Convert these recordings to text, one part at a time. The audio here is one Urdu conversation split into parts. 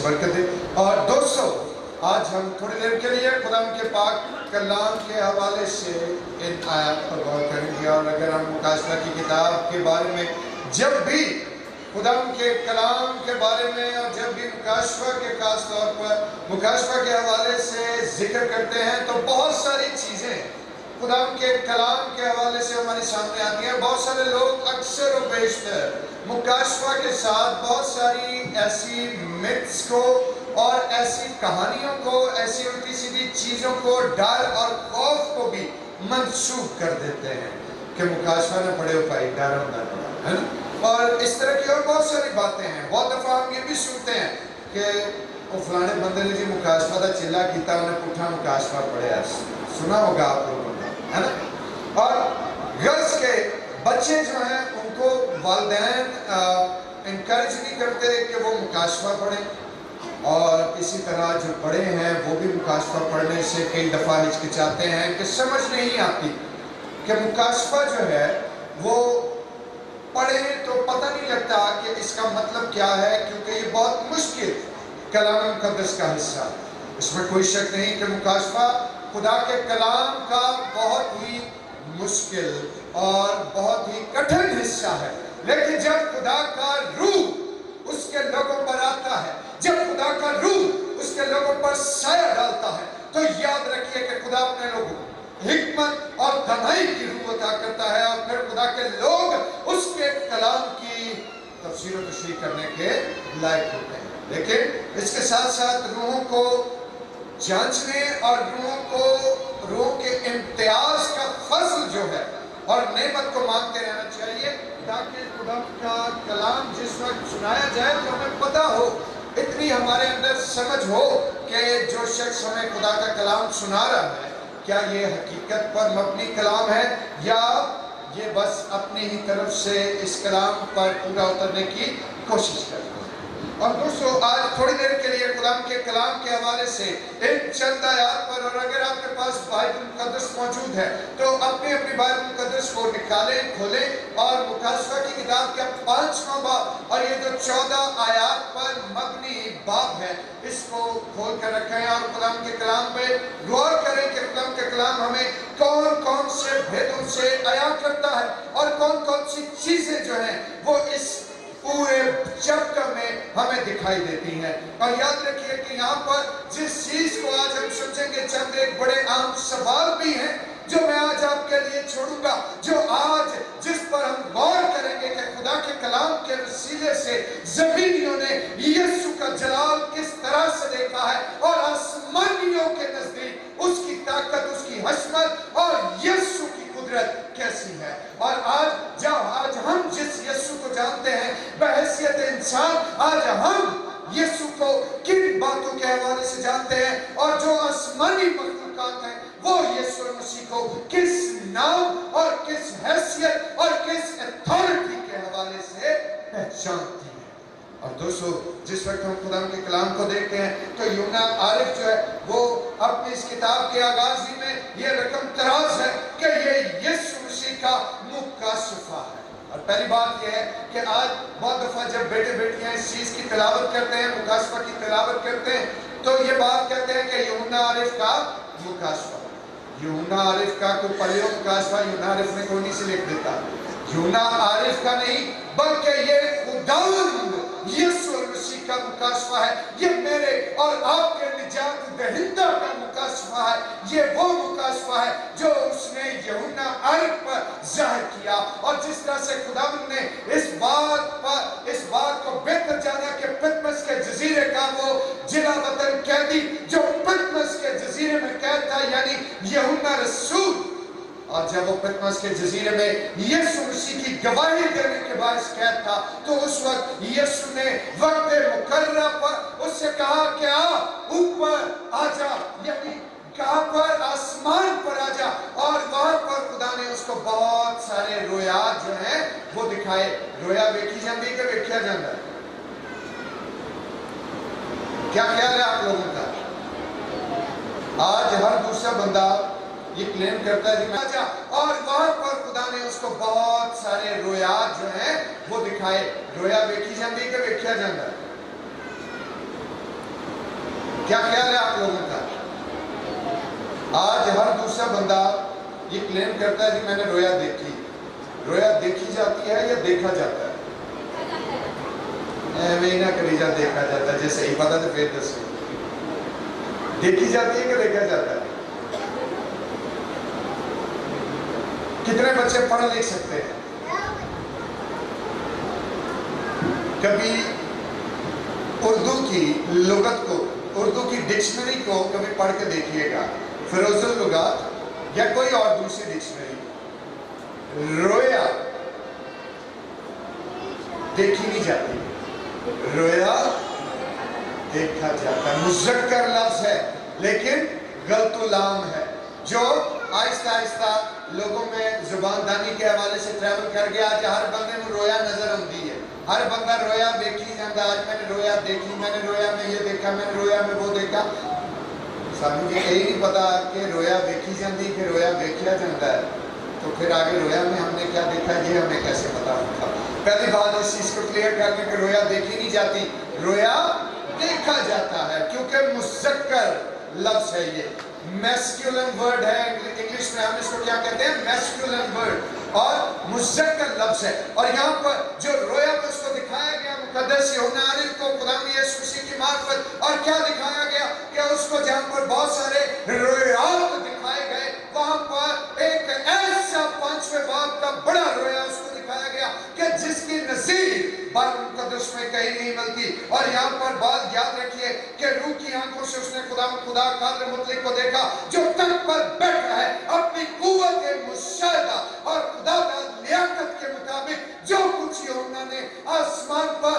برکت دے۔ اور دوستو آج ہم تھوڑی دیر کے لیے خدا کے پاک کلام کے حوالے سے ان آیات پر غور کریں گے، اور اگر ہم مکاشفہ کی کتاب کے بارے میں جب بھی خدا کے کلام کے بارے میں اور جب بھی مکاشفہ کے خاص طور پر مکاشفہ کے حوالے سے ذکر کرتے ہیں تو بہت ساری چیزیں خدا کے کلام کے حوالے سے ہمارے سامنے آتی ہیں۔ بہت سارے لوگ اکثر و بیشتر مکاشفہ کے ساتھ بہت ساری ایسی متس کو اور ایسی کہانیوں کو، ایسی الٹی سیدھی چیزوں کو، ڈر اور خوف کو بھی منسوخ کر دیتے ہیں کہ مکاشفہ نہ پڑھے ہو پائی ڈر ہوتا ہے نا، اور اس طرح کی اور بہت ساری باتیں ہیں۔ بہت دفعہ ہم یہ بھی سنتے ہیں کہ وہ فلانے بندے نے جی مکاشفہ دا چلا کیتا، انہیں پٹھا مکاشفہ پڑھیا، سنا ہوگا آپ لوگوں نے، ہے نا۔ اور غرض کے بچے جو ہیں ان کو والدین انکریج نہیں کرتے کہ وہ مکاشفہ پڑھیں، اور اسی طرح جو بڑے ہیں وہ بھی مکاشفہ پڑھنے سے کئی دفعہ ہچکچاتے ہیں کہ سمجھ نہیں آتی کہ مکاشفہ جو ہے وہ پڑھیں تو پتہ نہیں لگتا کہ اس کا مطلب کیا ہے، کیونکہ یہ بہت مشکل کلام مقدس کا حصہ ہے۔ اس میں کوئی شک نہیں کہ مکاشفہ خدا کے کلام کا بہت ہی مشکل اور بہت ہی کٹھن حصہ ہے، لیکن جب خدا کا روح اس کے لوگوں پر آتا ہے، جب خدا کا روح اس کے لوگوں پر سایہ ڈالتا ہے، تو یاد رکھیے کہ خدا اپنے لوگوں کو حکمت اور دانائی کی روح عطا کرتا ہے، اور پھر خدا کے لوگ اس کے کلام کی تفسیر و تشریح کرنے کے لائق ہوتے ہیں۔ لیکن اس کے ساتھ ساتھ روحوں کو جانچنے اور روحوں کے امتیاز کا فضل جو ہے اور نعمت کو مانگتے رہنا چاہیے، تاکہ خدا کا کلام جس وقت سنایا جائے تو ہمیں پتہ ہو، اتنی ہمارے اندر سمجھ ہو کہ جو شخص ہمیں خدا کا کلام سنا رہا ہے کیا یہ حقیقت پر مبنی کلام ہے یا یہ بس اپنی ہی طرف سے اس کلام پر پورا اترنے کی کوشش کرتا ہے۔ اور دوستو آج تھوڑی دیر کے لیے خدا کے کلام کے حوالے سے ان چند آیات پر، اور اگر آپ کے پاس بائبل مقدس موجود ہے تو اپنی بائبل مقدس کو نکالیں، کھولیں، اور مکاشفہ کی کتاب کا 5واں باب اور یہ جو 14 آیات پر مبنی باب ہے اس کو کھول کر رکھیں، اور خدا کے کلام پہ غور کریں کہ خدا کے کلام ہمیں کون کون سے بھیدوں سے عیاں کرتا ہے اور کون کون سی چیزیں جو ہیں وہ اس پورے چیپٹر میں ہمیں دکھائی دیتی ہیں۔ اور یاد رکھیے کہ یہاں پر جس چیز کو آج ہم سمجھیں گے، چند ایک بڑے عام سوال بھی ہیں جو میں آج آپ کے لیے چھوڑوں گا، جو آج جس پر ہم غور کریں گے کہ خدا کے کلام کے وسیلے سے زمینیوں نے یسوع کا جلال کس طرح سے دیکھا ہے، اور آسمانیوں کے نزدیک اس کی طاقت، اس کی حشمت اور یسوع کی قدرت کیسی ہے۔ اور آج ہم جس یسوع کو جانتے ہیں بحیثیت انسان، آج ہم یسوع کو کن باتوں کے حوالے سے جانتے ہیں، اور جو آسمانی مخلوقات ہیں وہ یسوع مسیح کو کس نام اور کس حیثیت اور کس اتھارٹی کے حوالے سے پہچانتی ہیں۔ اور دوستو جس وقت ہم خدا کے کلام کو دیکھتے ہیں تو یونا عارف جو ہے وہ اپنی اس کتاب کے آغاز ہی میں یہ رقم تراز ہے کہ یہ یسوع مسیح کا مکاشفہ ہے۔ اور پہلی بات یہ ہے کہ آج بہت دفعہ جب بیٹے بیٹیاں اس چیز کی تلاوت کرتے ہیں، مکاشفہ کی تلاوت کرتے ہیں، تو یہ بات کہتے ہیں کہ یونا عارف کا مکاشفہ، یونا عارف کا کوئی پلیوں مکاشفہ یونا عارف نے کوئی نہیں سے لکھ دیتا، یونا عارف کا نہیں بلکہ یہ خداوند یسوع مسیح کا مکاشفہ ہے، یہ میرے اور آپ کے نجات دہندہ کا مکاشفہ ہے، یہ وہ مکاشفہ ہے جو اس نے یونا عارف پر ظاہر کیا۔ اور جس طرح سے خداوند نے اس بات کو بہتر جانا کہ پتمس کے جزیرے کا وہ جلا وطن قیدی جو پتمس کے جزیرے میں قید تھا، یعنی یونا رسول، اور جب وہ پتمس کے جزیرے میں یسوع مسیح کی گواہی دینے کے باعث قید تھا، تو اس وقت یسوع نے وقت مقررہ پر اس سے کہا کہ اوپر آ جا، یعنی کہاں پر؟ آسمان پر آ جا، اور وہاں پر خدا نے اس کو بہت سارے رویات جو ہیں وہ دکھائے۔ رویا بیٹھی جاندی کہ بیٹھیا جاندہ ہے؟ کیا خیال ہے آپ لوگوں کا؟ آج ہر دوسرا بندہ یہ کلیم کرتا ہے کہ جا، اور وہاں پر خدا نے اس کو بہت سارے رویات جو ہیں وہ دکھائے۔ رویا بیٹھی جاندی کہ بیٹھیا جاندہ ہے؟ کیا خیال ہے آپ لوگوں کا؟ آج ہر دوسرا بندہ یہ کلیم کرتا ہے کہ میں نے رویا دیکھی. رویا دیکھی جاتی ہے یا دیکھا جاتا ہے؟ میں نہ کری جا دیکھا جاتا ہے. جیسے ہی پتا تو پھر دسو دیکھی جاتی ہے کہ دیکھا جاتا ہے؟ کتنے بچے پڑھ لکھ سکتے ہیں؟ کبھی اردو کی لغت کو، اردو کی ڈکشنری کو کبھی پڑھ کے دیکھیے گا، فیروز اللغات یا کوئی اور دوسری ڈکشنری. رویا دیکھی نہیں جاتی، رویا دیکھا جاتا ہے. مذکر لفظ ہے لیکن غلط لام ہے، جو آہستہ آہستہ لوگوں میں زبان دانی کے حوالے سے ٹریول کر گیا. آج ہر بندے میں رویا نظر آتی ہے، ہر بندہ رویا دیکھی جاتا. آج میں نے رویا دیکھی، میں نے رویا میں یہ دیکھا، میں نے رویا میں وہ دیکھا. سانو یہ نہیں پتا کہ رویا دیکھی جاتی کہ رویا دیکھا جاتا ہے. تو پھر آگے رویا میں ہم نے کیا دیکھا یہ ہمیں کیسے پتا ہوگا؟ پہلی بات اس چیز کو کلیئر کر لیں کہ رویا دیکھی نہیں جاتی، رویا دیکھا جاتا ہے، کیونکہ مذکر لفظ ہے. یہ میسکولن ورڈ ہے، انگلش میں ہم اس کو کیا کہتے ہیں؟ میسکولن ورڈ، اور مذکر لفظ ہے. اور یہاں پر جو رویا پر اس کو دکھایا گیا مقدس یوحنا عارف کو خدا یسوع مسیح کی معرفت، اور کیا دکھایا گیا کہ اس کو جہاں پر بہت سارے رویات دکھائے گئے، وہاں پر ایک ایسا 5ویں باب کا بڑا رویا اس کو دکھایا گیا کہ جس کی نظیر بائبل مقدس میں کہیں نہیں ملتی. اور یہاں پر بات یاد رکھیے کہ روح کی آنکھوں سے اس نے خدا قادر مطلق کو دیکھا جو تخت پر بیٹھا ہے اپنی قوت مشاہدہ اور خدا لیاقت کے مطابق جو کچھ یوحنا نے آسمان پر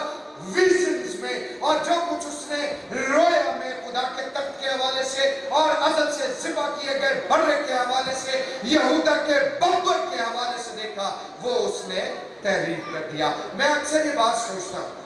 ویژنز میں اور جو کچھ اس نے رویا میں خدا کے تخت کے حوالے سے اور ازل سے ذبح کیے گئے بڑے کے حوالے سے یہودا کے بابر کے حوالے سے دیکھا، وہ اس نے تحریر کر دیا. میں اکثر یہ بات سوچتا ہوں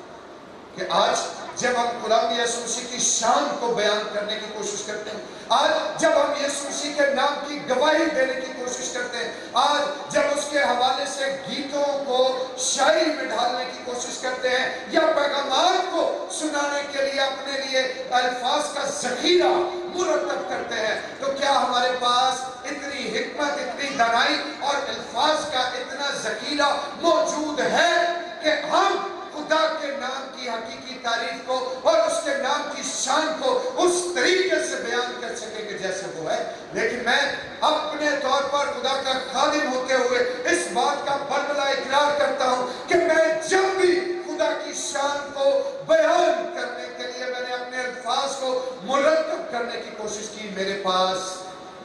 کہ آج جب ہم خدا یسوع مسیح کی شان کو بیان کرنے کی کوشش کرتے ہیں، آج جب ہم یسوع مسیح کے نام کی گواہی دینے کی کوشش کرتے ہیں، آج جب اس کے حوالے سے گیتوں کو شاعری میں ڈھالنے کی کوشش کرتے ہیں یا پیغامات کو سنانے کے لیے اپنے لیے الفاظ کا ذخیرہ مرتب کرتے ہیں، تو کیا ہمارے پاس اتنی حکمت، اتنی دانائی اور الفاظ کا اتنا ذخیرہ موجود ہے کہ ہم خدا کے نام کی حقیقی تعریف کو اور اس کے نام کی شان کو اس طریقے سے بیان کر سکے کہ جیسے وہ ہے؟ لیکن میں اپنے طور پر خدا کا خادم ہوتے ہوئے اس بات کا بلبلا اقرار کرتا ہوں کہ میں جب بھی خدا کی شان کو بیان کرنے کے لیے میں نے اپنے الفاظ کو مرتب کرنے کی کوشش کی، میرے پاس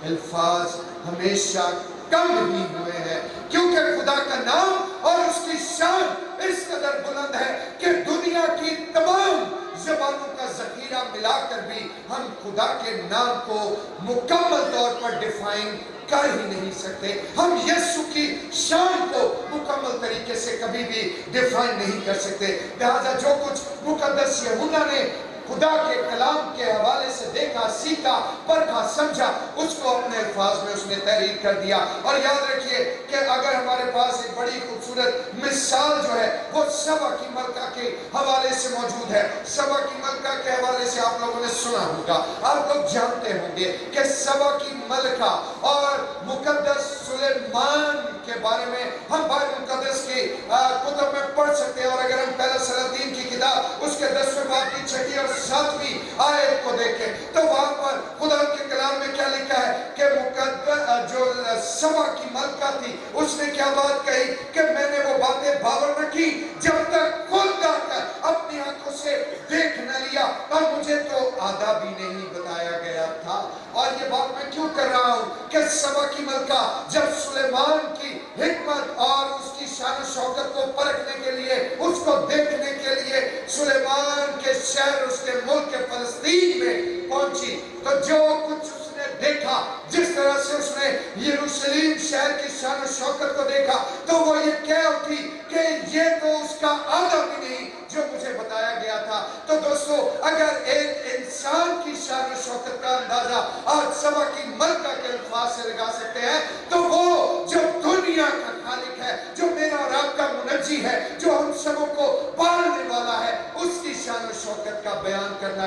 الفاظ ہمیشہ کم ہی ہوئے ہیں، کیونکہ خدا کا نام اور اس کی شان اس قدر بلند ہے کہ دنیا کی تمام زبانوں کا ذخیرہ ملا کر بھی ہم خدا کے نام کو مکمل طور پر ڈیفائن کر ہی نہیں سکتے. ہم یسوع کی شان کو مکمل طریقے سے کبھی بھی ڈیفائن نہیں کر سکتے. لہذا جو کچھ مقدس یوحنا نے خدا کے کلام کے حوالے سے دیکھا، سیکھا، پرکھا، سمجھا، اس کو اپنے الفاظ میں اس نے تحریر کر دیا. اور یاد رکھیے کہ اگر ہمارے پاس ایک بڑی خوبصورت مثال جو ہے وہ سبا کی ملکہ کے حوالے سے موجود ہے. سبا کی ملکہ کے حوالے سے آپ لوگوں نے سنا ہوگا، آپ لوگ جانتے ہوں گے کہ سبا کی ملکہ اور مقدس سلیمان کے بارے میں ہم بائبل مقدس کی کتب میں پڑھ سکتے ہیں. اور اگر ہم پہلا سلاطین کی کتاب اس کے 10ویں باب کی 6 اور 7ویں آیت کو دیکھیں تو وہاں پر خدا کے کلام میں کیا لکھا ہے کہ مقدس جو سبا کی ملکہ تھی اس نے کیا بات کہی کہ میں نے وہ باتیں باور نہ کی جب تک خود آ کر اپنی آنکھوں سے دیکھ نہ لیا، اور مجھے تو آدھا بھی نہیں بتایا گیا تھا. اور یہ بات میں کیوں کر رہا ہوں کہ سبا کی ملکہ جب سلیمان کی حکمت اور اس کی شان و شوکت کو پرکھنے کے لیے، اس کو دیکھنے کے لیے سلیمان کے شہر اس کے ملک کے فلسطین میں پہنچی، تو جو کچھ اس نے دیکھا، جس طرح سے اس نے یروشلیم شہر کی شان و شوکت کو دیکھا، تو وہ یہ کہہ اٹھی کہ یہ تو اس کا آدھا بھی نہیں جو مجھے بتایا گیا تھا. تو دوستو اگر ایک انسان کی شان و شوکت کا اندازہ آج سبا کی ملکہ کے الفاظ سے لگا سکتے ہیں، تو وہ جو دنیا کا خالق ہے، جو میرا اور آپ کا منجی ہے، جو ہم سبوں کو پالنے والا ہے، اس کی شان و شوکت کا بیان کرنا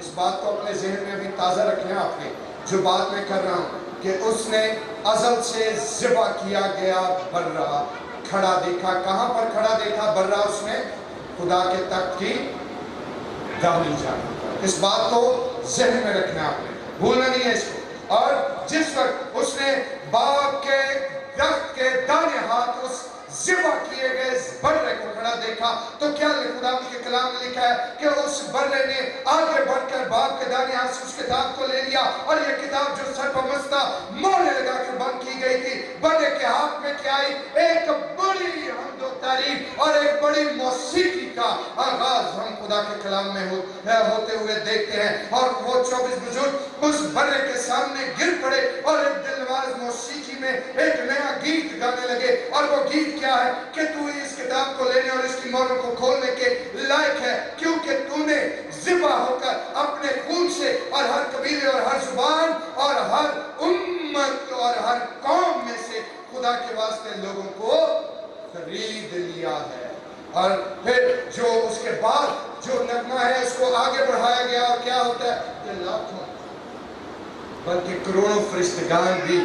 اس بات کو اپنے ذہن میں بھی تازہ رکھیں آپ نے، جو بات میں کر رہا ہوں، کہ اس نے ازل سے ذبح کیا گیا برہ کھڑا دیکھا۔ کہاں پر کھڑا دیکھا برہ اس نے؟ خدا کے تخت کی داہنی جانب۔ اس بات کو ذہن میں رکھنا آپ نے، بھولنا نہیں ہے اس کو۔ اور جس وقت اس نے باپ کے درخت کے دانے ہاتھ اس ذبح کیے گئے اس برے کو کھڑا دیکھا، تو کیا خدا کے کلام میں لکھا ہے کہ اس برے نے آگے بڑھ کر باپ کے دانے ہاتھ سے اس کتاب کو لے لیا، اور یہ کتاب جو سر پر مستہ مہرے لگا کر بند کی گئی تھی، برے کے ہاتھ میں کیا آئی؟ ایک بڑی حمد و تعریف اور ایک بڑی موسیقی کا آغاز ہم خدا کے کلام میں ہوتے ہوئے دیکھتے ہیں۔ اور وہ 24 بزرگ اس برے کے سامنے گر پڑے اور ایک دلواز موسیقی میں ایک نیا گیت گانے لگے، اور وہ گیت کیا ہے کہ تو اس کتاب کو لینے اور اس کی مہروں کو کھولنے کے لائق ہے، کیونکہ تو نے ذبح ہو کر اپنے خون سے اور ہر قبیلے اور ہر زبان اور ہر امت اور ہر قوم میں سے خدا کے واسطے لوگوں کو خرید لیا ہے۔ اور پھر جو اس کے بعد جو نغمہ ہے اس کو آگے بڑھایا گیا، اور کیا ہوتا ہے کہ لاکھوں بلکہ کروڑوں فرشتگان بھی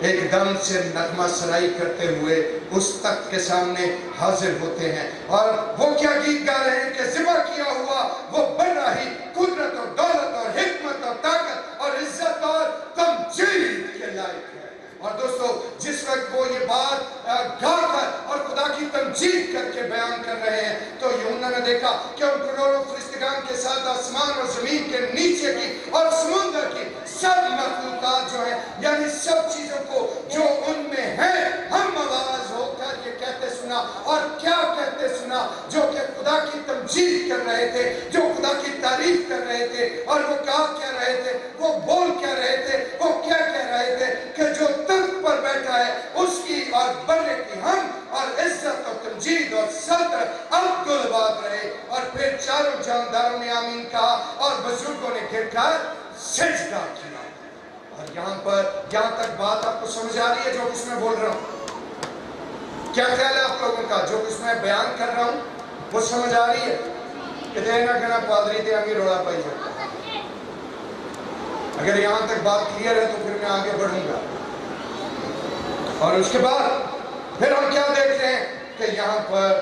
ایک دم سے نغمہ سرائی کرتے ہوئے اس تخت کے سامنے حاضر ہوتے ہیں، اور وہ کیا گیت گا رہے ہیں کہ ذبح کیا ہوا وہ برہ ہی قدرت اور دولت اور حکمت اور طاقت اور عزت اور تمجید کے لائق ہے۔ اور دوستو جس وقت وہ یہ بات گا کر اور خدا کی تمجید کر کے بیان کر رہے ہیں، تو یوحنا نے دیکھا کہ ان کروڑوں فرشتگان کے ساتھ آسمان اور زمین کے نیچے کی اور سمندر کی سب مخلوقات جو ہیں، یعنی سب چیزوں کو جو ان میں ہیں، ہم آواز ہو کر یہ کہتے سنا، اور کیا کہتے سنا؟ جو کہ خدا کی تمجید کر رہے تھے، جو خدا کی تعریف کر رہے تھے، اور وہ کہا کیا رہے تھے، وہ بول کیا رہے تھے، وہ کیا کہہ رہے تھے کہ جو تخت پر بیٹھا ہے اس کی اور برے کی ہم اور عزت اور تمجید اور صدر عبدالباد رہے۔ اور پھر چاروں جانداروں نے آمین کہا، اور بزرگوں نے گر کر سجدہ کیا۔ اور یہاں تک بات آپ کو سمجھ آ رہی ہے جو کچھ میں بول رہا ہوں؟ کیا خیال ہے آپ لوگوں کا جو کچھ میں بیان کر رہا ہوں وہ سمجھ آ رہی ہے؟ کہ دینا کہنا پادری تھے ہمیں روڑا پائی جاتا ہے۔ اگر یہاں تک بات کلیئر ہے تو پھر میں آگے بڑھوں گا۔ اور اس کے بعد پھر ہم کیا دیکھ رہے ہیں کہ یہاں پر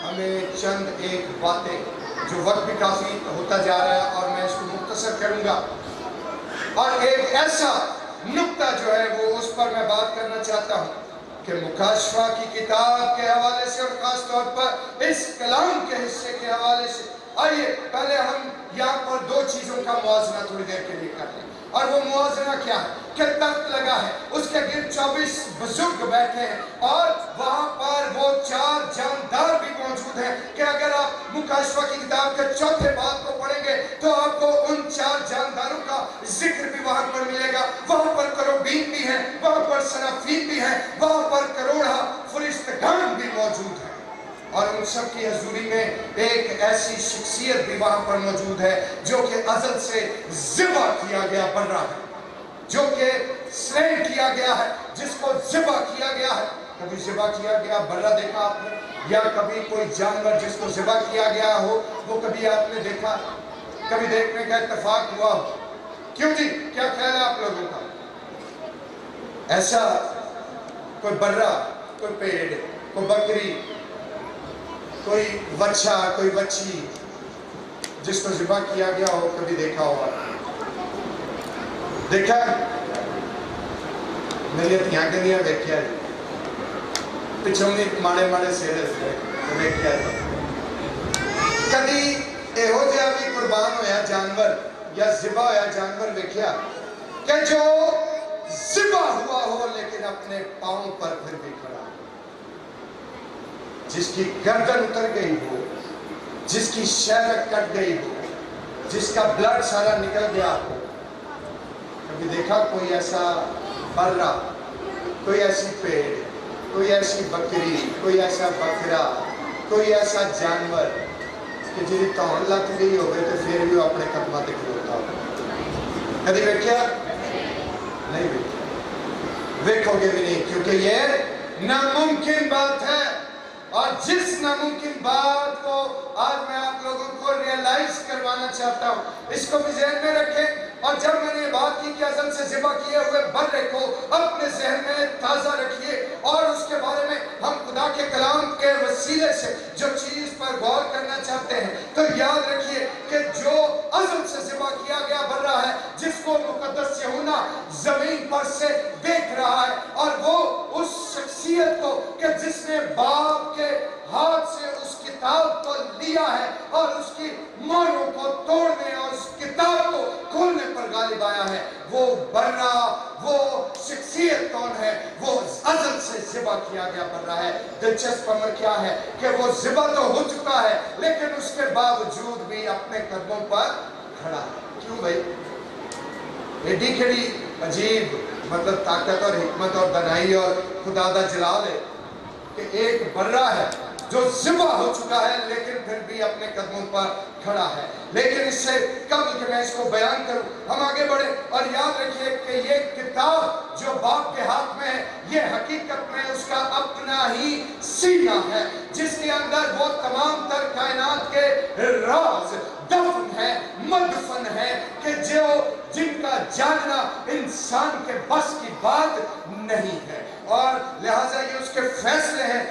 ہمیں چند ایک باتیں، جو وقت بھی کافی ہوتا جا رہا ہے اور میں اس کو مختصر کروں گا، اور ایک ایسا نقطہ جو ہے وہ اس پر میں بات کرنا چاہتا ہوں کہ مکاشفہ کی کتاب کے حوالے سے اور خاص طور پر اس کلام کے حصے کے حوالے سے، آئیے پہلے ہم یہاں پر دو چیزوں کا موازنہ تھوڑی دیر کے لیے کرتے ہیں۔ اور وہ موازنہ کیا ہے کہ تخت لگا ہے، اس کے گرد 24 بزرگ بیٹھے ہیں، اور وہاں پر وہ 4 جاندار بھی موجود ہیں کہ اگر آپ مکاشفہ کی کتاب کے چوتھے باب کو پڑھیں گے تو آپ کو ان 4 جانداروں کا ذکر بھی وہاں پر ملے گا۔ وہاں پر کروبین بھی ہیں، وہاں پر سرافین بھی ہیں، وہاں پر کروڑا فرشتگان بھی موجود ہیں، اور ان سب کی حضوری میں ایک ایسی شخصیت بھی وہاں پر موجود ہے جو کہ ازل سے ذبح کیا گیا برہ ہے، جو کہ سلیم کیا گیا ہے، جس کو ذبح کیا گیا ہے۔ کبھی ذبح کیا گیا برہ دیکھا آپ نے؟ یا کبھی کوئی جانور جس کو ذبح کیا گیا ہو وہ کبھی آپ نے دیکھا؟ کبھی دیکھنے کا اتفاق ہوا ہو؟ کیوں جی؟ کیا خیال ہے آپ لوگوں کا؟ ایسا کوئی برہ، کوئی پیڑ، کوئی بکری، کوئی بچہ، کوئی بچی جس کو ذبح کیا گیا ہو کبھی دیکھا ہوگا؟ دیکھا میری اتیاں کے لئے دیکھیا جی پچھوں میں ماڑے ماڑے سیرے سے دیکھیا جی۔ کبھی ایہو جہاں بھی قربان ہویا جانور یا ذبح ہویا جانور دیکھیا کہ جو ذبح ہوا ہو لیکن اپنے پاؤں پر پھر بھی کھڑا، جس کی گردن اتر گئی ہو، جس کی شہرت کٹ گئی ہو، جس کا بلڈ سارا نکل گیا ہو؟ کبھی دیکھا کوئی ایسا برہ، کوئی ایسی پیڑ، کوئی ایسی بکری، کوئی ایسا بکرا، کوئی ایسا جانور کہ جی تون لگ گئی ہوئے تو پھر بھی وہ اپنے قدمہ تے کھلوتا ہو؟ کبھی دیکھیا؟ نہیں دیکھا، دیکھو گے بھی نہیں، کیونکہ یہ ناممکن بات ہے اور جس ناممکن بات کو آج میں آپ لوگوں کو ریئلائز کروانا چاہتا ہوں، اس کو بھی ذہن میں رکھیں۔ اور جب میں نے یہ بات کی کہ ازل سے ذبح کیے ہوئے برے کو اپنے ذہن میں تازہ رکھیے، اور اس کے بارے میں ہم خدا کے کلام کے وسیلے سے جو چیز پر غور کرنا چاہتے ہیں، تو یاد رکھیے کہ جو ازل سے ذبح کیا گیا برا ہے، جس کو مقدس یوحنا زمین پر سے دیکھ رہا ہے، اور وہ اس شخصیت کو کہ جس نے باپ کے ہاتھ سے اس کتاب کو لیا ہے اور اس کی مہروں کو توڑنے اور اس کتاب کو کھولنے پر غالب آیا ہے، وہ برا، وہ شخصیت کون ہے؟ وہ ازل سے ذبح کیا گیا برا ہے۔ دلچسپ امر کیا ہے کہ وہ ذبح تو ہو چکا ہے، لیکن اس کے باوجود بھی اپنے قدموں پر کھڑا ہے۔ کیوں بھائی؟ ایڈی کھڑی عجیب مطلب طاقت اور حکمت اور دنائی اور خدا دا جلال ہے کہ ایک برا ہے جو ذبح ہو چکا ہے، لیکن پھر بھی اپنے قدموں پر کھڑا ہے۔ لیکن اس سے قبل کہ میں اس کو بیان کروں، ہم آگے بڑھیں اور یاد رکھیے کہ یہ کتاب جو باپ کے ہاتھ میں ہے، یہ حقیقت میں اس کا اپنا ہی سینہ ہے، جس کے اندر وہ تمام تر کائنات کے راز دفن ہے، مدفن ہے، کہ جن کا جاننا انسان کے بس کی بات نہیں ہے۔ اور لہٰذا یہ اس کے فیصلے ہیں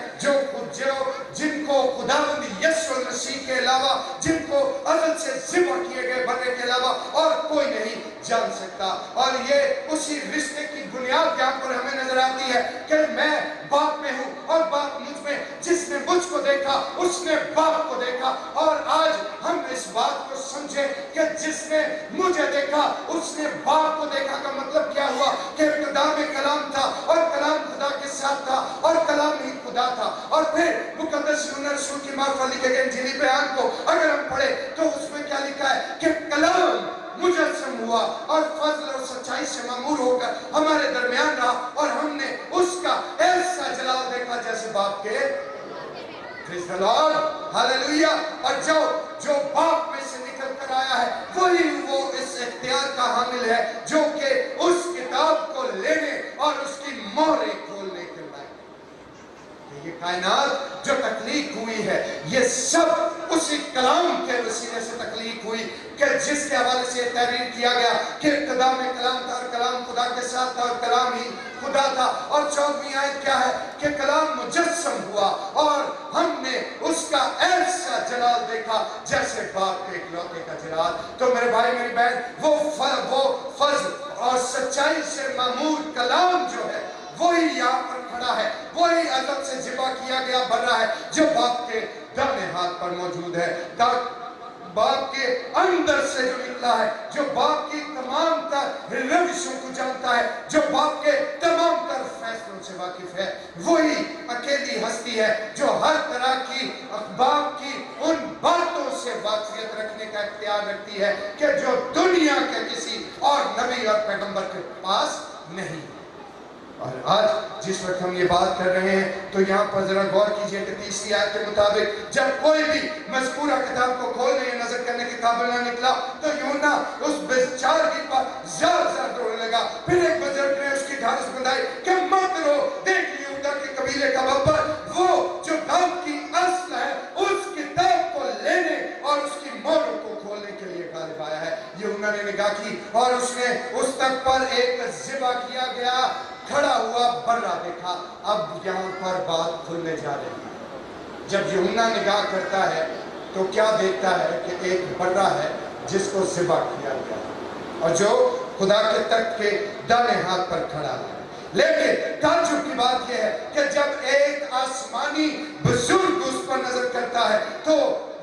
جن کو خداوند یسوع مسیح کے علاوہ، جن کو ازل سے ذبح کیے گئے برے کے علاوہ اور کوئی نہیں جان سکتا۔ اور یہ اسی رشتے کی بنیاد یہاں پر ہمیں نظر آتی ہے کہ میں باپ میں ہوں اور باپ مجھ میں، جس نے مجھ کو دیکھا اس نے باپ کو دیکھا۔ اور آج ہم اس بات کو سمجھیں کہ جس نے مجھے دیکھا اس نے باپ کو دیکھا کا مطلب کیا ہوا کہ ابتدا میں کلام تھا اور کلام خدا کے ساتھ تھا اور کلام ہی خدا تھا۔ اور پھر مقدس یوحنا رسول کی معرفت لکھے گئے انجیلی بیان کو اگر ہم پڑھیں تو اس میں کیا لکھا ہے کہ کلام مجسم ہوا اور فضل اور سچائی سے معمور ہو کر ہمارے درمیان رہا، اور ہم نے اس کا ایسا جلال دیکھا جیسے باپ کے۔ Praise the Lord, hallelujah. اور جو باپ میں سے نکل کر آیا ہے، وہی وہ اس اختیار کا حامل ہے جو کہ اس کتاب کو لینے اور اس کی مہریں کھولنے کے لائق۔ یہ کائنات جو تخلیق ہوئی ہے، یہ سب اسی کلام کے وسیلے سے تخلیق ہوئی کہ جس کے حوالے سے یہ تحریر کیا گیا کہ ابتدا میں کلام تھا اور کلام خدا کے ساتھ تھا اور کلام ہی خدا تھا۔ اور 14ویں آیت کیا ہے کہ کلام مجسم ہوا اور ہم نے اس کا ایسا جلال دیکھا جیسے باپ کے اکلوتے کا جلال۔ تو میرے بھائی میری بہن، وہ فضل اور سچائی سے معمور کلام جو ہے، وہی یہاں پر کھڑا ہے، وہی ازل سے ذبح کیا گیا برا ہے جو باپ کے دائیں ہاتھ پر موجود ہے، باپ کے اندر سے جو نکلا ہے، جو باپ کی تمام تر روشوں کو جانتا ہے، جو باپ کے تمام تر فیصلوں سے واقف ہے، وہی اکیلی ہستی ہے جو ہر طرح کی باپ کی ان باتوں سے واقفیت رکھنے کا اختیار رکھتی ہے کہ جو دنیا کے کسی اور نبی اور پیغمبر کے پاس نہیں۔ اور آج جس وقت ہم یہ بات کر رہے ہیں تو یہاں پر ذرا غور کیجئے کہ 30ویں آیت کے مطابق جب کوئی بھی مذکورہ کتاب کو کھولنے یا نظر کرنے کے قابل نہ نکلا تو یوحنا اس بیچارگی پر زار رونے لگا۔ پھر ایک بزرگ نے اس کی ڈھارس بندھائی کہ مت رو، دیکھ یہودا کے قبیلے کا بابر، وہ جو داؤد کی اصل ہے، اس کتاب کو لینے اور اس کی مہروں کو کھولنے کے لیے غالب آیا ہے۔ یوحنا نے نگاہ کی اور اس نے اس تک پر ایک ذبح کیا گیا کھڑا ہوا برا دیکھا۔ اب یہاں پر بات کھلنے جا رہی ہے۔ جب یوحنا نگاہ کرتا ہے تو کیا دیکھتا ہے کہ ایک برا ہے جس کو ذبح کیا گیا اور جو خدا کے تخت کے دائیں ہاتھ پر کھڑا ہے۔ لیکن تعجب کی بات یہ ہے کہ جب ایک آسمانی بزرگ اس پر نظر کرتا ہے تو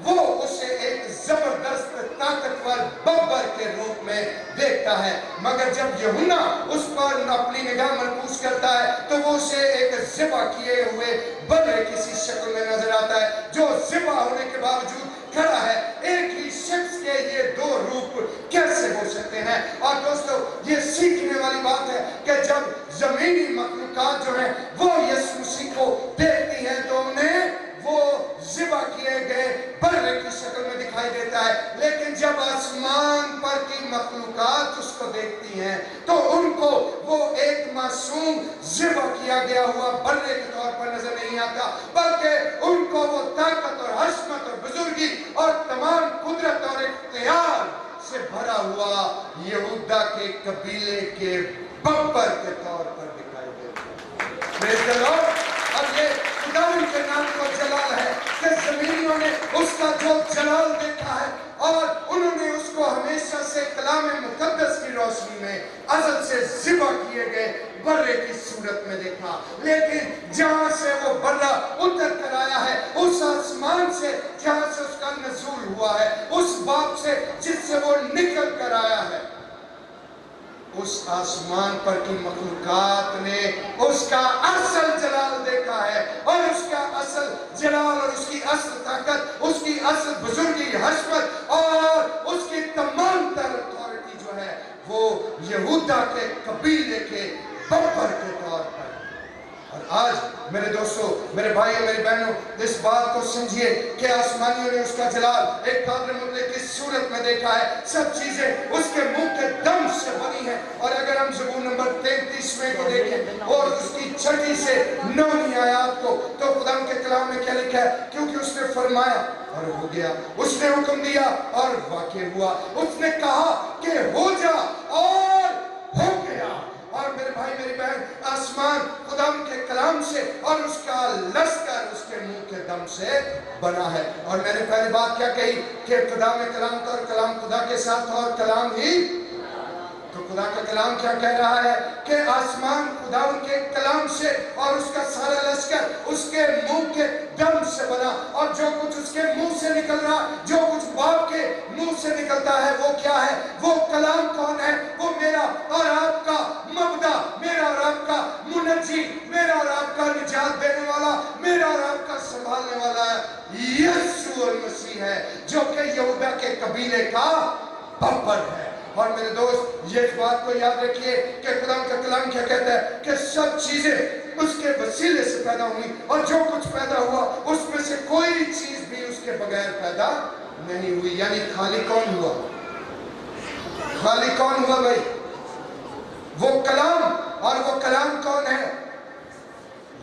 وہ اسے ایک زبردست طاقتور بابر کے روپ میں دیکھتا ہے، مگر جب یوحنا اس پر اپنی نگاہ مرکوز کرتا ہے تو وہ اسے ایک ذبح کیے ہوئے برے کسی شکل میں نظر آتا ہے جو ذبح ہونے کے باوجود کھڑا ہے۔ ایک ہی شخص کے یہ دو روپ کیسے ہو سکتے ہیں؟ اور دوستو، یہ سیکھنے والی بات ہے کہ جب زمینی مخلوقات جو ہیں وہ یسوع مسیح کو دیکھتی ہیں تو انہیں وہ ذبح کیے گئے برے کی شکل میں دکھائی دیتا ہے، لیکن جب آسمان پر کی مخلوقات اس کو دیکھتی ہیں تو ان کو وہ ایک معصوم ذبح کیا گیا ہوا بڑھنے کے طور پر نظر نہیں آتا، بلکہ ان کو وہ طاقت اور عظمت اور بزرگی اور تمام قدرت اور اختیار سے بھرا ہوا یہودا کے قبیلے کے بمبر کے طور پر دکھائی دیتا ہے۔ اب یہ خداوند کے نام کو جلال ہے کہ زمینیوں نے اس کا جو جلال دیکھا ہے اور انہوں نے اس کو ہمیشہ سے کلام مقدس کی روشنی میں ازل سے ذبح کیے گئے برے کی صورت میں دیکھا، لیکن جہاں سے وہ برہ اتر کر آیا ہے، اس آسمان سے جہاں سے اس کا نزول ہوا ہے، اس باپ سے جس سے وہ نکل کر آیا ہے، اس آسمان پر کی مخلوقات نے اس کا اصل جلال دیکھا ہے، اور اس کا اصل جلال اور اس کی اصل طاقت، اس کی اصل بزرگی، حشمت اور اس کی تمام تر اتھارٹی جو ہے وہ یہودا کے قبیلے کے بمبر کے طور پر۔ اور آج میرے دوستو، میرے بھائیوں، میری بہنوں، اس بات کو سمجھیے کہ آسمانیوں نے اس کا جلال ایک قادر مطلق کی صورت میں دیکھا ہے، سب چیزیں اس کے منہ کے دم سے بنی ہیں۔ اور اگر ہم زبور نمبر 33 کو دیکھیں اور اس کی 6 سے 9 آیات کو، تو خدا کے کلام میں کیا لکھا ہے؟ کیونکہ اس نے فرمایا اور ہو گیا، اس نے حکم دیا اور واقع ہوا، اس نے کہا کہ ہو جا اور ہو گیا۔ اور میرے بھائی، میری بہن، آسمان خدا کے کلام سے اور اس کا لشکر اس کے منہ کے دم سے بنا ہے۔ اور میں نے پہلی بات کیا کہی کہ خدا میں کلام تھا اور کلام خدا کے ساتھ تھا اور کلام ہی، تو خدا کا کلام کیا کہہ رہا ہے کہ آسمان خدا ان کے کلام سے اور اس کا سارا لشکر اس کے منہ کے دم سے بنا، اور جو کچھ اس کے منہ سے نکل رہا، جو کچھ باپ کے منہ سے نکلتا ہے، وہ کیا ہے؟ وہ کلام کون ہے؟ وہ میرا اور آپ کا مبدا، میرا اور آپ کا منجی، میرا اور آپ کا نجات دینے والا، میرا اور آپ کا سنبھالنے والا یسوع المسیح ہے، جو کہ یہودا کے قبیلے کا بمبر ہے۔ اور میرے دوست، یہ بات کو یاد رکھیے کہ خدا کا کلام کیا کہتا ہے کہ سب چیزیں اس کے وسیلے سے پیدا ہوئی، اور جو کچھ پیدا ہوا اس میں سے کوئی چیز بھی اس کے بغیر پیدا نہیں ہوئی۔ یعنی خالی کون ہوا؟ خالی کون ہوا بھائی؟ وہ کلام، اور وہ کلام کون ہے؟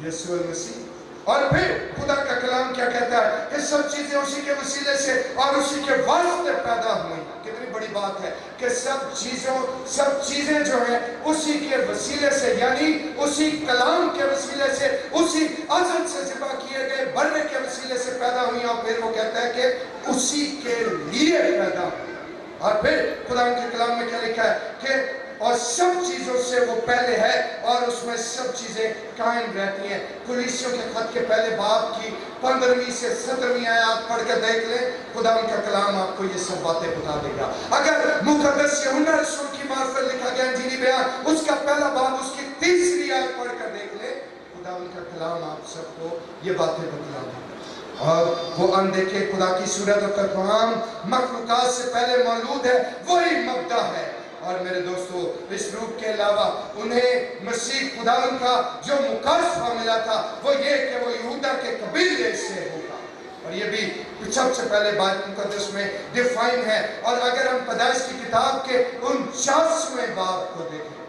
یسوع المسیح۔ اور پھر خدا کا کلام کیا کہتا ہے کہ سب چیزیں اسی کے وسیلے سے اور اسی کے واسطے پیدا ہوئی۔ کتنی بڑی بات ہے کہ سب چیزیں جو ہیں اسی کے وسیلے سے، یعنی اسی کلام کے وسیلے سے، اسی ازل سے ذبح کیے گئے برے کے وسیلے سے پیدا ہوئی۔ اور پھر وہ کہتا ہے کہ اسی کے لیے پیدا ہوئی۔ اور پھر خدا کے کلام میں کیا لکھا ہے کہ اور سب چیزوں سے وہ پہلے ہے اور اس میں سب چیزیں قائم رہتی ہیں۔ کلیسیوں کے خط کے پہلے باب کی 15 سے 17 آیات پڑھ کر دیکھ لیں، خدا کا کلام آپ کو یہ سب باتیں بتا دے گا۔ اگر مقدس یوحنا رسول کی معرفت لکھا گیا انجیلی بیان، اس کا پہلا باب اس کی 3 آیت پڑھ کر دیکھ لیں، خدا کا کلام آپ سب کو یہ باتیں بتا دے گا۔ اور وہ اندیکھے خدا کی صورت اور تمام مخلوقات سے پہلے مولود ہے، وہی مبدا ہے۔ اور میرے دوستو، اس روح کے علاوہ انہیں مسیح خداوند کا جو مکاشفہ ملا تھا وہ یہ کہ وہ یہودا کے قبیلے سے ہوگا، اور یہ بھی سب سے پہلے بائبل مقدس میں ڈیفائن ہے۔ اور اگر ہم پیدائش کی کتاب کے 49ویں باب کو دیکھیں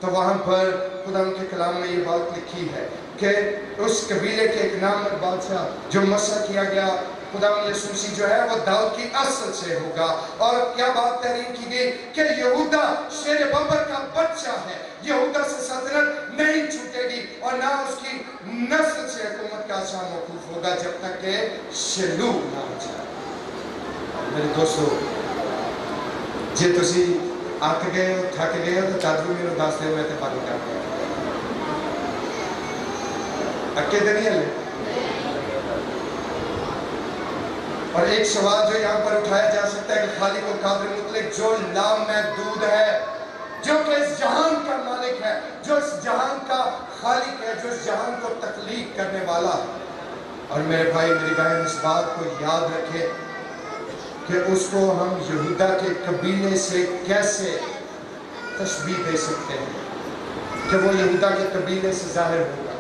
تو وہاں پر خدا کے کلام میں یہ بات لکھی ہے کہ اس قبیلے کے ایک نامور بادشاہ جو مسح کیا گیا، خدا یسوع مسیح جو ہے وہ داؤد کی اصل سے ہوگا۔ اور کیا بات تحریر کی گئی کہ یہودا شیر بمبر کا بچہ ہے، یہودا سے سلطنت نہیں چھوٹے گی اور نہ اس کی نسل سے حکومت کا آسان موقوف ہوگا جب تک کہ شلوغ نہ ہو جائے۔ میرے دوستو، جی تسی آک گئے ہو، تھک گئے ہو تو تاجوی میرے داستے ہوئے تھے پانی کر گئے اکے دنیا لے۔ اور ایک سوال جو یہاں پر اٹھایا جا سکتا ہے کہ خالق و قادر مطلق جو لامحدود ہے، جو کہ اس جہان کا مالک ہے، جو اس جہان کا خالق ہے، جو اس جہان کو تخلیق کرنے والا ہے۔ اور میرے بھائی، میری بہن، اس بات کو یاد رکھے کہ اس کو ہم یہودا کے قبیلے سے کیسے تشبیہ دے سکتے ہیں کہ وہ یہودا کے قبیلے سے ظاہر ہوگا۔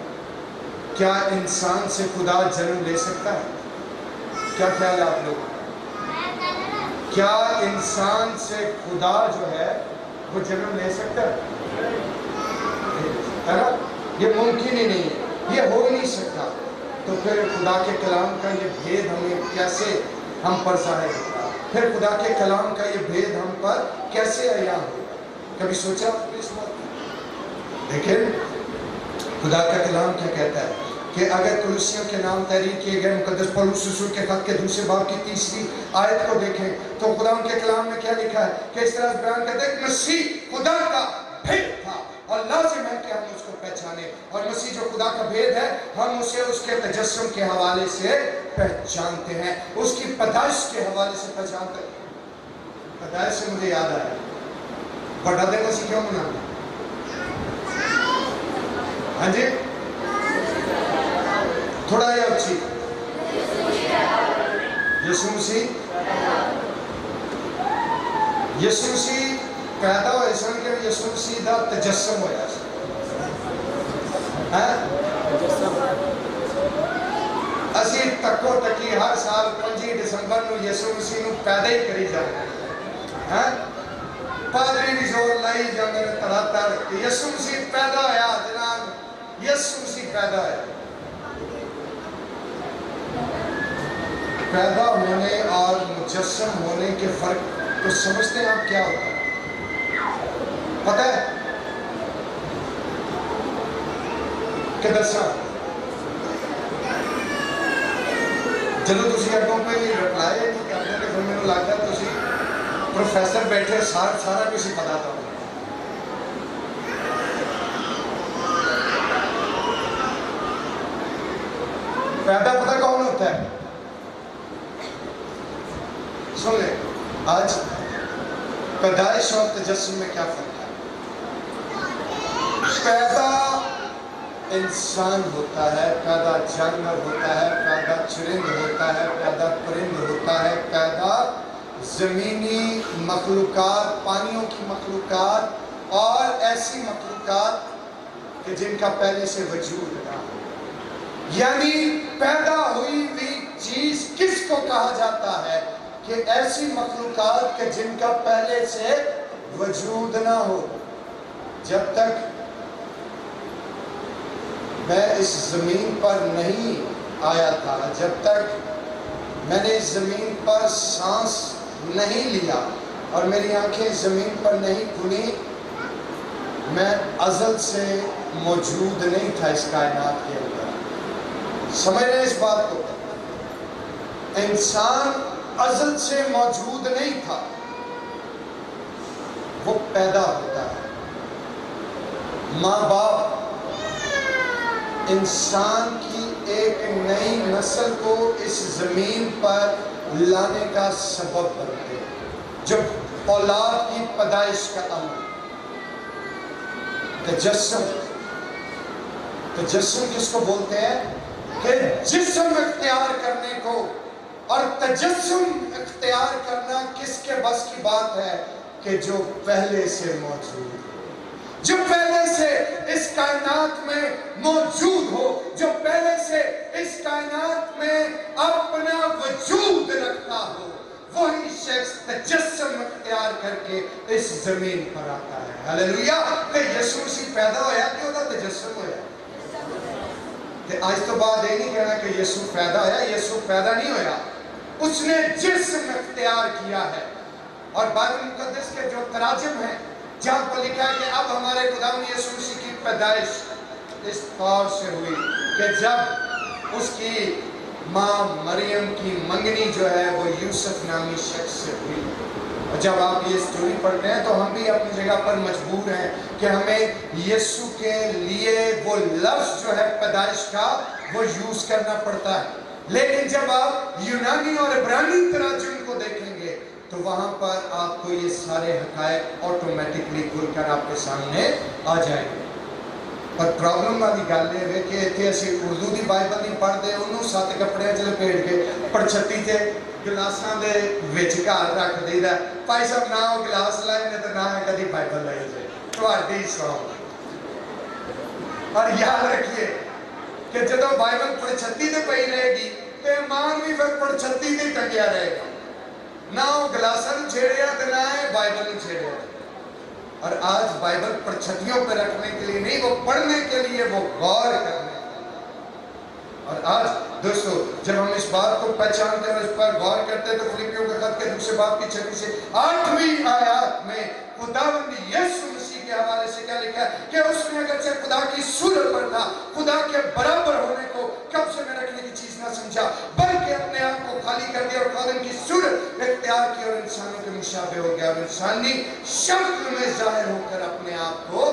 کیا انسان سے خدا جنم لے سکتا ہے؟ کیا خیال ہے آپ لوگ؟ کیا انسان سے خدا جو ہے وہ جنم لے سکتا ہے نا؟ یہ ممکن ہی نہیں ہے۔ یہ ہو ہی نہیں سکتا. تو پھر خدا کے کلام کا یہ بھید ہمیں کیسے ہم پر ظاہر ہوگا؟ پھر خدا کے کلام کا یہ بھید ہم پر کیسے عیاں ہوگا؟ کبھی سوچا اس بات؟ لیکن خدا کا کلام کیا کہتا ہے کہ اگر کولوسیوں کے نام تحریر کیے گئے مقدس پولس رسول کے خط کے دوسرے باب کی 3 آیت کو دیکھیں تو خدا ان کے کلام میں کیا لکھا ہے کہ اس طرح بیان کرتے ہیں کہ مسیح خدا کا بھید تھا اور لازم ہے کہ ہم اس کو پہچانے. اور مسیح جو خدا کا بھید ہے ہم اسے اس کے تجسم کے حوالے سے پہچانتے ہیں, اس کی پیدائش کے حوالے سے پہچانتے ہیں. پیدائش سے مجھے یاد آیا بڑا دن مسیح کیوں منانا؟ ہاں جی تھوڑا یہ اچھی یسوع مسیح پیدا ہوئے سن کہ یسوع مسیح دا تجسم ہویا اسی تکو تکی ہر سال 5 دسمبر نو یسوع مسیح نو پیدا ہی کری جاتے ہیں. پادری بھی زور لائی جاندے نے تراتر کہ یسوع مسیح پیدا ہویا جناب, یسوع مسیح پیدا ہویا. پیدا ہونے اور مجسم ہونے کے فرق تو سمجھتے ہیں آپ کیا ہوتا ہے؟ پتہ ہے کہ دسا جدو تسی اگوں پہ رپلائی نہیں کرتے کہ پھر میں لگتا ہے تسی پروفیسر بیٹھے سارا کچھ پتا تھا. پیدا پتہ کون ہوتا ہے؟ سن لیں آج پیدائش اور تجسم میں کیا فرق ہے. پیدا انسان ہوتا ہے, پیدا جانور ہوتا ہے, پیدا چرند ہوتا ہے, پیدا پرند ہوتا ہے, پیدا زمینی مخلوقات, پانیوں کی مخلوقات اور ایسی مخلوقات کہ جن کا پہلے سے وجود نہ ہو. یعنی پیدا ہوئی ہوئی چیز کس کو کہا جاتا ہے؟ کہ ایسی مخلوقات کہ جن کا پہلے سے وجود نہ ہو. جب تک میں اس زمین پر نہیں آیا تھا, جب تک میں نے اس زمین پر سانس نہیں لیا اور میری آنکھیں زمین پر نہیں کھلی, میں ازل سے موجود نہیں تھا اس کائنات کے اندر. سمجھ رہے اس بات کو؟ انسان ازل سے موجود نہیں تھا, وہ پیدا ہوتا ہے. ماں باپ انسان کی ایک نئی نسل کو اس زمین پر لانے کا سبب بنتے ہیں. جب اولاد کی پیدائش کا عمل تجسم کس کو بولتے ہیں؟ کہ جسم اختیار کرنے کو. اور تجسم اختیار کرنا کس کے بس کی بات ہے؟ کہ جو پہلے سے موجود ہو, جو پہلے سے اس کائنات میں موجود ہو, جو پہلے سے اس کائنات میں اپنا وجود رکھتا ہو, وہی شخص تجسم اختیار کر کے اس زمین پر آتا ہے. ہاللیلویا. کہ یسوع مسیح پیدا ہویا کہ وہ تجسم ہویا؟ کہ آج تو بات یہ نہیں کہنا کہ یسوع پیدا ہویا. یسوع پیدا نہیں ہویا, اس نے جسم اختیار کیا ہے. اور بائبل مقدس کے جو تراجم ہیں جہاں پر لکھا ہے کہ اب ہمارے خداوند یسوع مسیح کی پیدائش اس طور سے ہوئی کہ جب اس کی ماں مریم کی منگنی جو ہے وہ یوسف نامی شخص سے ہوئی. اور جب آپ یہ سٹوری پڑھتے ہیں تو ہم بھی اپنی جگہ پر مجبور ہیں کہ ہمیں یسوع کے لیے وہ لفظ جو ہے پیدائش کا وہ یوز کرنا پڑتا ہے. لیکن جب آپ یونانی اور عبرانی تراجم کو دیکھیں گے تو وہاں پر آپ کو یہ سارے حقائق آٹومیٹکلی کھل کر آپ کے سامنے آ جائیں گے. پر پرابلم والی گل یہ ہے کہ اتنے اسی اردو دی بائبل نہیں پڑھتے, انہوں 7 کپڑے چ لپیٹ کے پرچھتی تے گلاساں دے وچ گھر رکھ دئیدا. بھائی صاحب نہ وہ گلاس لائے نے تو نہ کدی بائبل لائی جائے. تہاڈی سوچ. اور یاد رکھیے کہ جدو بائبل پرچھتی تے پئی رہے گی تے ایمان بھی پھر پرچھتی تے ٹنگیا رہے گا. نہ وہ گلاساں نوں چھیڑیا تے نہ بائبل نوں چھیڑیا. اور آج بائبل پرچھتیوں پہ رکھنے کے لیے نہیں, وہ پڑھنے کے لیے, وہ غور کرنے. اور آج دوستو جب ہم اس بات کو پہچانتے ہیں اور اس پر غور کرتے ہیں تو فلپیوں کے خط کے دوسرے باب کی 6 سے 8ویں آیات میں خداوند یسوع مسیح کے حوالے سے کیا لکھا ہے کہ اس نے اگرچہ خدا کی صورت پر تھا، خدا کے برابر ہونے کو قبضے میں رکھنے کی چیز نہ سمجھا، بلکہ اپنے آپ کو خالی کر دیا اور خادم کی صورت اختیار کی اور انسانوں کے مشابہ ہو گیا اور انسانی شکل میں ظاہر ہو کر اپنے آپ کو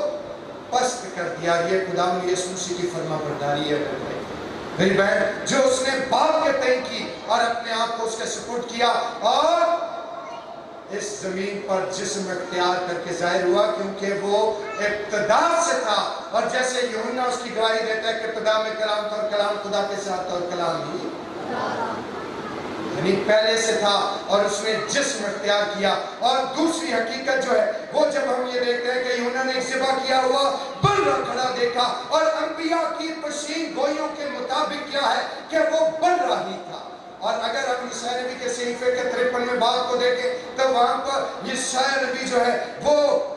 پست کر دیا۔ یہ خداوند یسوع مسیح کی فرما برداری ہے میری بہن، جو اس نے باپ کے تئیں کی اور اپنے آپ کو اس کے سپرد کیا اور اس زمین پر جسم اختیار کر کے ظاہر ہوا، کیونکہ وہ ابتدا سے تھا۔ اور جیسے یوحنا اس کی گواہی دیتا ہے کہ ابتدا میں کلام تھا اور کلام خدا کے ساتھ تھا اور کلام ہی یعنی پہلے سے تھا اور اس نے جسم اختیار کیا۔ اور دوسری حقیقت جو ہے وہ جب ہم یہ دیکھتے ہیں کہ یوحنا نے ایک ذبح کیا ہوا بلرا کھڑا دیکھا، اور انبیاء کی پیشین گوئیوں کے مطابق کیا ہے کہ وہ بلرا ہی تھا۔ اور اگر ہم یسایا نبی کے صحیفے کے 53ویں باب کو دیکھیں تو وہاں پر یسایا نبی جو ہے وہ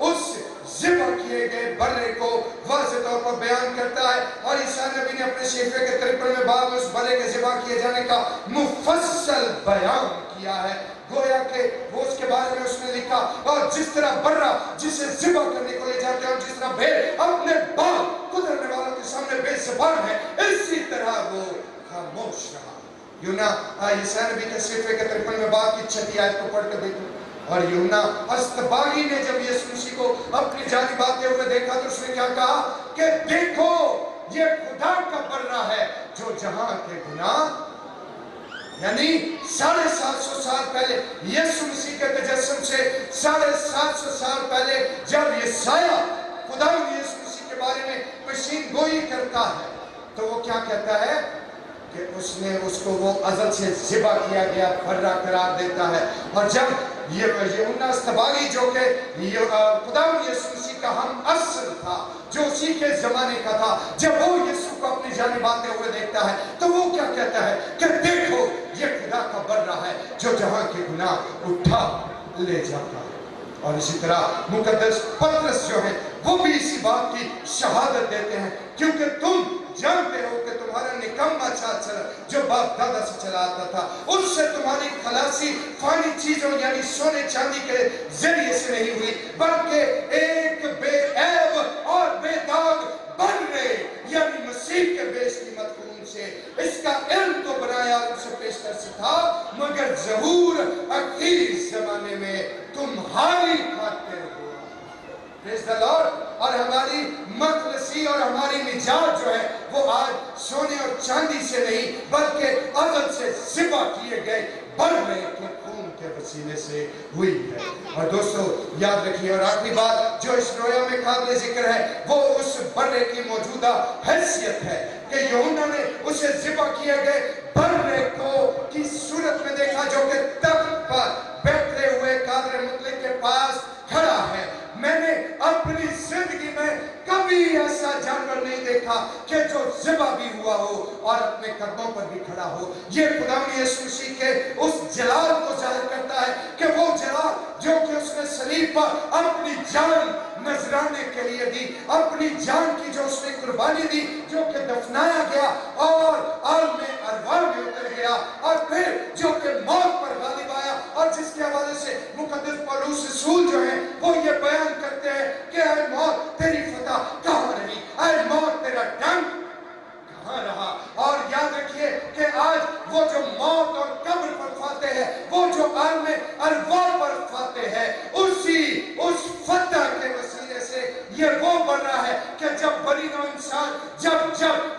اس ذبح کیے گئے بلے کو واضح طور پر بیان کرتا ہے، اور یسایا نبی نے اپنے صحیفے کے 53ویں باب میں اس بلے کے ذبح کیے جانے کا مفصل بیان کیا ہے، گویا کہ وہ اس کے بارے میں اس نے لکھا، اور جس طرح برا جسے ذبح کرنے کو لے جاتے ہیں اور جس طرح بھیڑ اپنے بال قدرنے والوں کے سامنے بے زبان ہے، اسی طرح وہ خاموش رہا۔ یوحنا یسایا نبی کے صحیفے کے 53ویں باب کی 6 آیت کو پڑھ کر دیکھیں۔ اور یوحنا استباغی نے جب یسوع مسیح کو اپنی جانب آتے ہوئے دیکھا تو اس نے کیا کہا کہ دیکھو یہ خدا کا بلرا ہے جو جہاں کے گناہ، یعنی 750 سال پہلے یسوع مسیح کے تجسم سے 750 سال پہلے جب یسایا خدا یسوع مسیح کے بارے میں پیشین گوئی کرتا ہے تو وہ کیا کہتا ہے کہ اس نے اس کو وہ ازل سے ذبح کیا گیا بلرا قرار دیتا ہے۔ اور جب یوحنا استباغی جو کہ خداوند یسوع مسیح کا ہم اصل تھا، جو اسی کے زمانے کا تھا، جب وہ یسوع کو اپنی جانب آتے ہوئے دیکھتا ہے تو وہ کیا کہتا ہے کہ دیکھو یہ خدا کا بلرا ہے جو جہاں کے گناہ اٹھا لے جاتا ہے۔ اور اسی طرح مقدس پترس جو ہے وہ بھی اسی بات کی شہادت دیتے ہیں، کیونکہ تم جانتے ہو کہ تمہارا نکما چاچا جو باپ دادا سے چلا آتا تھا، اس سے تمہاری خلاصی فانی چیزوں یعنی سونے چاندی کے ذریعے سے نہیں ہوئی، بلکہ ایک بے عیب اور بے داغ بلرے یعنی مسیح کے بیش قیمت خون سے۔ اس کا علم تو بنایا اور اسے پیشتر سے تھا، مگر ظہور اخیر زمانے میں تمہاری خاطر ہوا۔ Praise the Lord۔ اور ہماری مخلصی اور ہماری نجات جو ہے وہ آج سونے اور چاندی سے نہیں بلکہ ازل سے ذبح کیے گئے بلرے کے خون کے وسیلے سے ہوئی ہے۔ اور دوستو یاد رکھیے، اور آخری بات جو اس رویا میں قابل ذکر ہے وہ اس بلرے کی موجودہ حیثیت ہے کہ یوحنا نے اسے ذبح کیے گئے بلرے کو کی صورت میں دیکھا جو کہ تخت پر بیٹھے ہوئے قادر مطلق کے پاس کھڑا ہے۔ میں نے اپنی زندگی میں کبھی ایسا جانور نہیں دیکھا کہ جو ذبح بھی ہوا ہو اور اپنے قدموں پر بھی کھڑا ہو۔ یہ خداوند یسوع مسیح کے اس جلال کو ظاہر کرتا ہے کہ وہ جلال جو کہ اس نے صلیب پر اپنی جان نذرانے کے لیے دی، اپنی جان کی جو اس نے قربانی دی، جو کہ دفنایا گیا اور عالم ارواح میں اتر گیا، اور پھر جو کہ موت پر غالب آیا، اور جس کے حوالے سے مقدس پولس رسول جو ہیں وہ یہ بیان کرتے ہیں کہ اے موت تیری فتح کہاں رہی، اے موت تیرا ڈنک کہاں رہا۔ اور یاد رکھیے کہ آج وہ جو موت اور قبر پر فاتح ہے، وہ جو عالم ارواح پر فاتح ہے، اس فتح کے وسیلے سے یہ وہ بن رہا ہے کہ جب بنی نوع انسان جب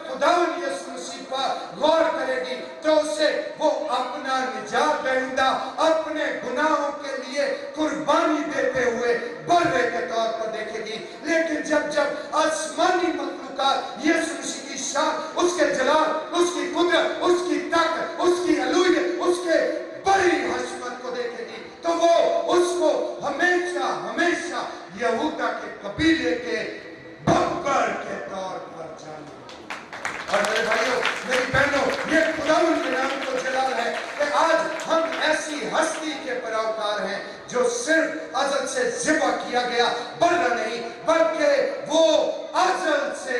خداوند یسوع مسیح پر غور کرے گی تو اسے وہ اپنا نجات دہندہ اپنے گناہوں کے لیے قربانی دیتے ہوئے بلرے کے طور پر دیکھے گی۔ لیکن جب آسمانی مخلوقات یسوع مسیح کی شان، اس کے جلال، اس کی قدرت، اس کی طاقت، اس کی الوہیت، اس کے بڑی حشمت کو دیکھے گی تو وہ اس کو ہمیشہ یہودا کے قبیلے کے بکر کے طور پر جانے۔ اور میرے بھائیوں، میری بہنوں، یہ خداوند کے نام کو جلال ہے کہ آج ہم ایسی ہستی کے پیروکار ہیں جو صرف ازل سے ذبح کیا گیا بلرا نہیں، بلکہ وہ ازل سے